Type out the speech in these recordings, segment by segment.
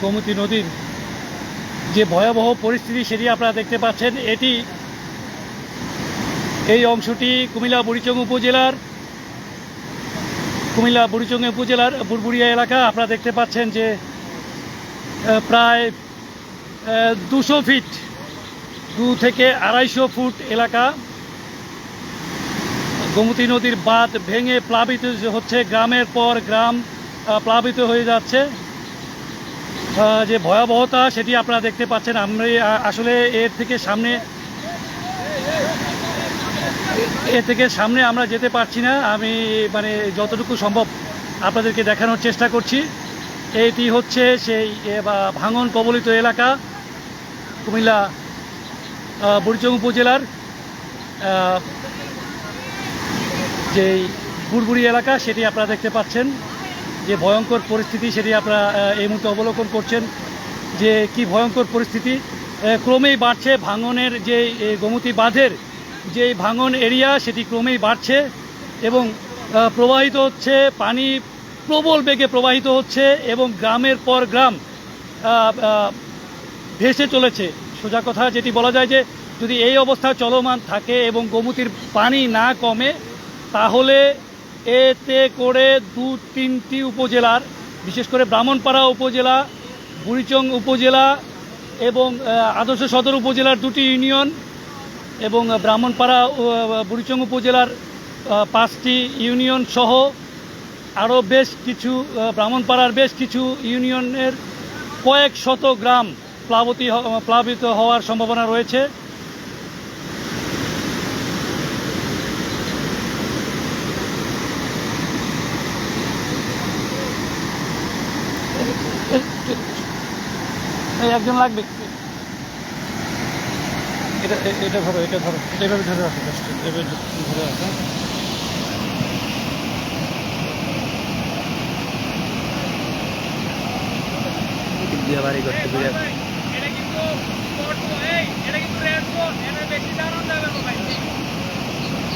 গোমতী নদীর যে ভয়াবহ পরিস্থিতি সেটি আপনারা দেখতে পাচ্ছেন। এই অংশটি কুমিল্লা বুড়িচং উপজেলার বুড়বুড়িয়া এলাকা। আপনারা দেখতে পাচ্ছেন যে প্রায় 200 ফিট 2 থেকে 250 ফুট এলাকা গোমতী নদীর বাঁধ ভেঙে প্লাবিত হচ্ছে, গ্রামের পর গ্রাম প্লাবিত হয়ে যাচ্ছে। যে ভয়াবহতা সেটি আপনারা দেখতে পাচ্ছেন। আমরা আসলে এর থেকে সামনে আমরা যেতে পারছি না। আমি যতটুকু সম্ভব আপনাদেরকে দেখানোর চেষ্টা করছি। এটি হচ্ছে সেই ভাঙন কবলিত এলাকা কুমিল্লা বুড়িচং উপজেলার যেই বুড়বুড়ি এলাকা, সেটি আপনারা দেখতে পাচ্ছেন। যে ভয়ঙ্কর পরিস্থিতি সেটি আপনারা এই মুহূর্তে অবলোকন করছেন যে কি ভয়ঙ্কর পরিস্থিতি ক্রমেই বাড়ছে। ভাঙনের যে গোমতী বাঁধের যে ভাঙন এরিয়া সেটি ক্রমেই বাড়ছে এবং প্রবাহিত হচ্ছে, পানি প্রবল বেগে প্রবাহিত হচ্ছে এবং গ্রামের পর গ্রাম ভেসে চলেছে। সোজা কথা যেটি বলা যায় যে যদি এই অবস্থা চলমান থাকে এবং গোমতীর পানি না কমে, তাহলে এতে করে 2-3টি উপজেলার, বিশেষ করে ব্রাহ্মণপাড়া উপজেলা, বুড়িচং উপজেলা এবং আদর্শ সদর উপজেলার 2টি ইউনিয়ন এবং ব্রাহ্মণপাড়া বুড়িচং উপজেলার 5টি ইউনিয়ন সহ আরও বেশ কিছু ব্রাহ্মণপাড়ার বেশ কিছু ইউনিয়নের কয়েক শত গ্রাম প্লাবিত হওয়ার সম্ভাবনা রয়েছে। একজন লাগবে, এটা ধরো এভাবে ধরে রাখো, এভাবে ধরে রাখো। বাড়ি করতে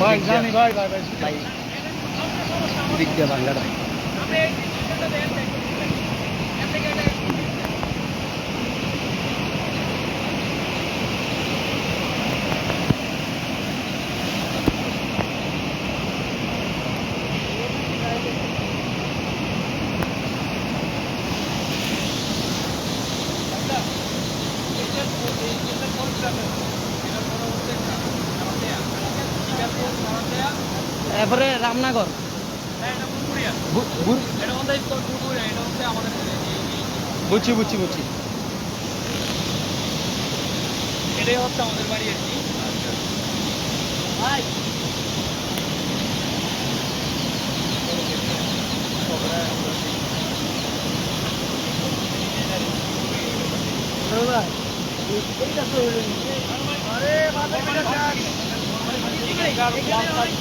ভাই জানি ভাই দিক দিয়ে বাংলাটা এরপরে রামনগর বুঝছি এটাই হচ্ছে আমাদের বাড়ি আর কি। ভাই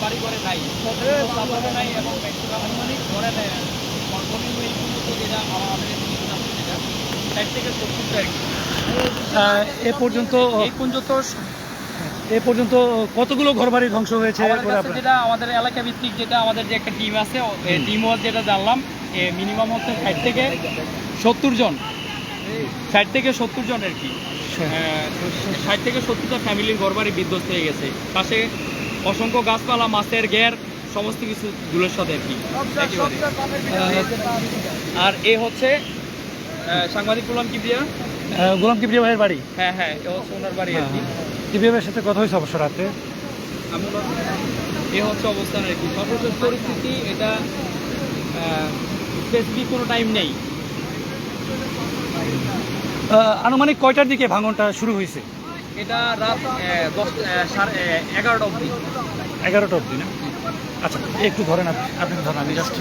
বাড়ি করে নাই এবং এ পর্যন্ত কতগুলো ঘরবাড়ি ধ্বংস হয়েছে? যেটা আমাদের এলাকা ভিত্তিক, যেটা আমাদের যে একটা টিম আছে, টিম ওয়ার্ক যেটা জানলাম, মিনিমাম হচ্ছে 60 থেকে 70 জন, 60 থেকে 70 জন আর কি, 60 থেকে 70টা ফ্যামিলির ঘরবাড়ি বিধ্বস্ত হয়ে গেছে। পাশে অসংখ্য গাছপালা, মাছের ঘের, সমস্ত কিছু ধুলোর সাথে আর কি। আর এ হচ্ছে সাংবাদিক গোলাম কিবরিয়া ভাইয়ের বাড়ি। হ্যাঁ, এ হচ্ছে ওনার বাড়ি আর কি। কিবরিয়া ভাইয়ের সাথে কথা হয়েছে অবশ্য রাতে। এ হচ্ছে অবস্থান আর কি, সর্বশেষ পরিস্থিতি। এটা স্পেসিফিক কোনো টাইম নেই। আনুমানিক কয়টার দিকে ভাঙনটা শুরু হয়েছে? এটা রাত 11টা অবধি। 11টা অবধি না? আচ্ছা, একটু ধরেন, আপনি ধরেন, আমি জাস্ট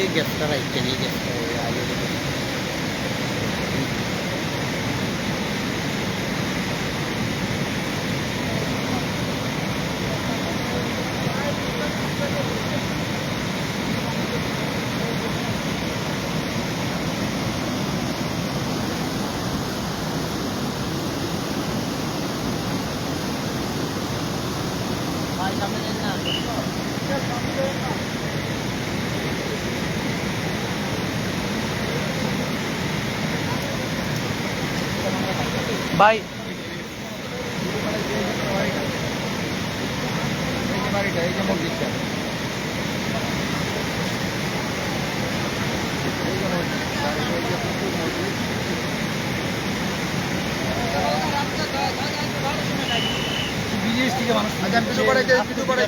এই গ্যাসটা রাখতে নেই, গ্যাসটা আগে ভাই বিদেশ থেকে মানুষ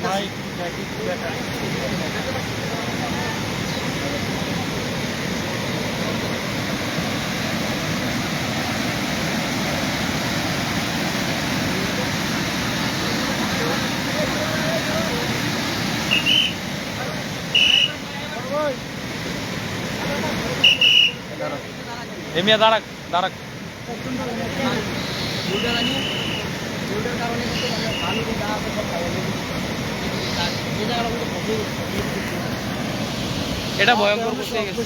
ভাই এমিয়া দাঁড়াক দাঁড়াক এটা ভয়ঙ্কর করতে গেছে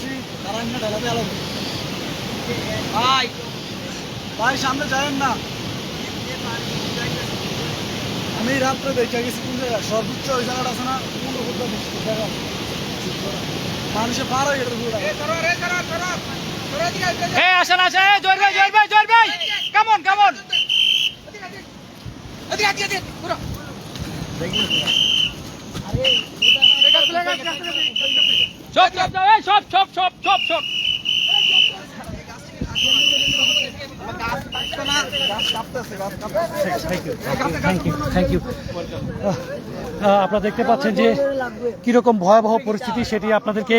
ভাই ভাই সামনে যাবেন না। আমি রাত্রে দেখে গেছি কোন জায়গায় সর্বোচ্চ ওই জায়গাটা আছে না মানুষে পার হয়ে গেছে এই আসেন আসেন জোর ভাই জোর ভাই জোর ভাই কেমন কেমন সব সব এই সব সব সব সব সব থ্যাংক ইউ আপনারা দেখতে পাচ্ছেন যে কীরকম ভয়াবহ পরিস্থিতি সেটি আপনাদেরকে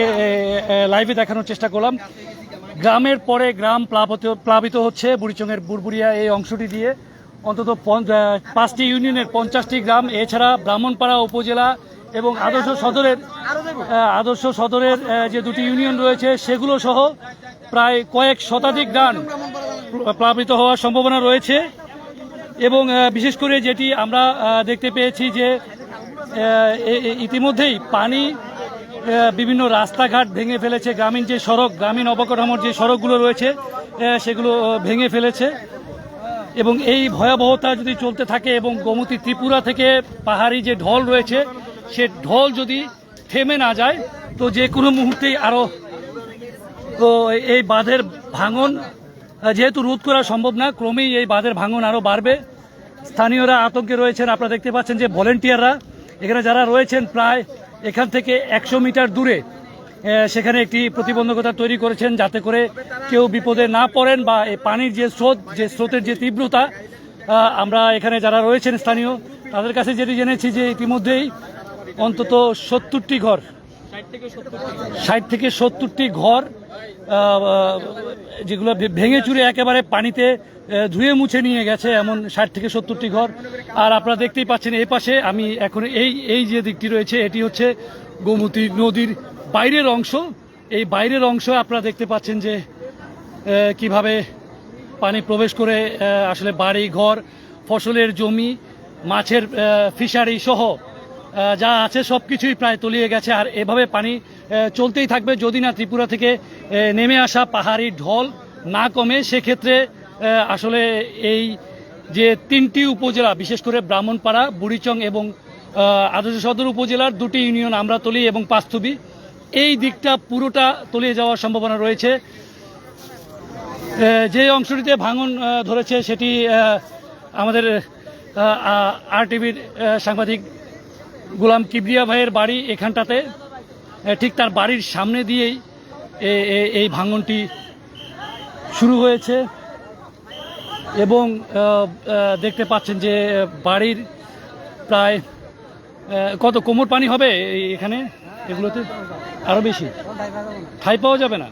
লাইভে দেখানোর চেষ্টা করলাম। গ্রামের পরে গ্রাম প্লাবিত হচ্ছে বুড়িচংয়ের বুড়বুড়িয়া এই অংশটি দিয়ে অন্তত 5টি ইউনিয়নের 50টি গ্রাম, এছাড়া ব্রাহ্মণপাড়া উপজেলা এবং আদর্শ সদরের যে 2টি ইউনিয়ন রয়েছে সেগুলো সহ প্রায় কয়েক শতাধিক গ্রাম প্লাবিত হওয়ার সম্ভাবনা রয়েছে। এবং বিশেষ করে যেটি আমরা দেখতে পেয়েছি যে ইতিমধ্যেই পানি বিভিন্ন রাস্তাঘাট ভেঙে ফেলেছে, গ্রামীণ যে সড়ক, গ্রামীণ অবকাঠামোর যে সড়কগুলো রয়েছে সেগুলো ভেঙে ফেলেছে। এবং এই ভয়াবহতা যদি চলতে থাকে এবং গোমতী ত্রিপুরা থেকে পাহাড়ি যে ঢল রয়েছে সে ঢল যদি থেমে না যায় তো যে কোনো মুহূর্তেই আরও এই বাঁধের ভাঙন যেহেতু রোধ করা সম্ভব না, ক্রমেই এই বাঁধের ভাঙন আরও বাড়বে। স্থানীয়রা আতঙ্কে রয়েছেন। আপনারা দেখতে পাচ্ছেন যে ভলেন্টিয়াররা এখানে যারা রয়েছেন প্রায় এখান থেকে 100 মিটার দূরে সেখানে একটি প্রতিবন্ধকতা তৈরি করেছেন যাতে করে কেউ বিপদে না পড়েন বা এই পানির যে স্রোতের যে তীব্রতা, আমরা এখানে যারা রয়েছেন স্থানীয় তাদের কাছে যেটি জেনেছি যে ইতিমধ্যেই অন্তত 70টি ঘর 60 থেকে 70টি ঘর যেগুলো ভেঙে চুরে একেবারে পানিতে ধুয়ে মুছে নিয়ে গেছে, এমন 60 থেকে 70টি ঘর। আর আপনারা দেখতেই পাচ্ছেন এই পাশে আমি এখন এই যে দিকটি রয়েছে এটি হচ্ছে গোমতী নদীর বাইরের অংশ। এই বাইরের অংশ আপনারা দেখতে পাচ্ছেন যে কিভাবে পানি প্রবেশ করে আসলে বাড়ি ঘর, ফসলের জমি, মাছের ফিশারি সহ যা আছে সব কিছুই প্রায় তলিয়ে গেছে। আর এভাবে পানি চলতেই থাকবে যদি না ত্রিপুরা থেকে নেমে আসা পাহাড়ি ঢল না কমে। সেক্ষেত্রে আসলে এই যে 3টি উপজেলা, বিশেষ করে ব্রাহ্মণপাড়া, বুড়িচং এবং আদর্শ সদর উপজেলার 2টি ইউনিয়ন আমরাতলী এবং পাঁচথুবি, এই দিকটা পুরোটা তলিয়ে যাওয়ার সম্ভাবনা রয়েছে। যে অংশটিতে ভাঙন ধরেছে সেটি আমাদের আরটিভির সাংবাদিক গোলাম কিবরিয়া ভাইয়ের বাড়ি এখানটাতে, ঠিক তার বাড়ির সামনে দিয়েই এই ভাঙনটি শুরু হয়েছে। এবং দেখতে পাচ্ছেন যে বাড়ির প্রায় কত কোমর পানি হবে এখানে, এগুলোতে আরও বেশি, ঠাঁই পাওয়া যাবে না।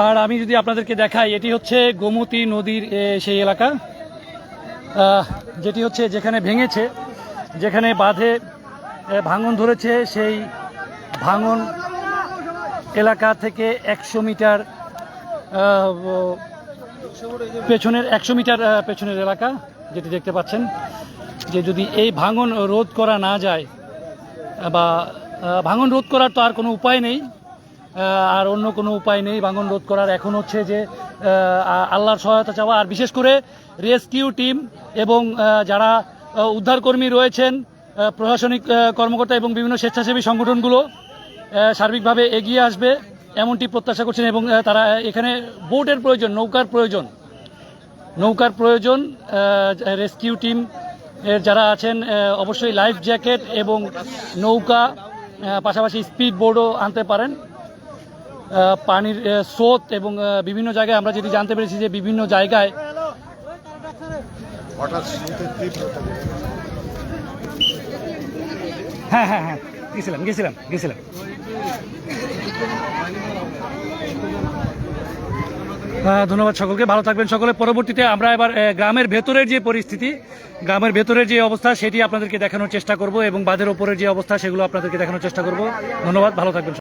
আর আমি যদি আপনাদেরকে দেখাই, এটি হচ্ছে গোমতী নদীর সেই এলাকা যেটি হচ্ছে যেখানে ভেঙেছে, যেখানে বাঁধে ভাঙন ধরেছে, সেই ভাঙন এলাকা থেকে 100 মিটার পেছনের 100 মিটার পেছনের এলাকা যেটি দেখতে পাচ্ছেন। যে যদি এই ভাঙন রোধ করা না যায় বা ভাঙন রোধ করার তো আর কোনো উপায় নেই, আর অন্য কোনো উপায় নেই ভাঙন রোধ করার, এখন হচ্ছে যে আল্লাহর সহায়তা চাওয়া। আর বিশেষ করে রেস্কিউ টিম এবং যারা উদ্ধারকর্মী রয়েছেন, প্রশাসনিক কর্মকর্তা এবং বিভিন্ন স্বেচ্ছাসেবী সংগঠনগুলো সার্বিকভাবে এগিয়ে আসবে এমনটি প্রত্যাশা করছেন এবং তারা এখানে বোটের প্রয়োজন, নৌকার প্রয়োজন। রেস্কিউ টিম যারা আছেন অবশ্যই লাইফ জ্যাকেট এবং নৌকা, পাশাপাশি স্পিড বোটও আনতে পারেন। পানির স্রোত এবং বিভিন্ন জায়গায় আমরা যেটি জানতে পেরেছি যে বিভিন্ন জায়গায় হ্যাঁ হ্যাঁ হ্যাঁ গেছিলাম। ধন্যবাদ সকলকে, ভালো থাকবেন সকলে। পরবর্তীতে আমরা এবার গ্রামের ভেতরের যে পরিস্থিতি, গ্রামের ভেতরের যে অবস্থা সেটি আপনাদেরকে দেখানোর চেষ্টা করব এবং বাঁধের ওপরের যে অবস্থা সেগুলো আপনাদেরকে দেখানোর চেষ্টা করব। ধন্যবাদ, ভালো থাকবেন।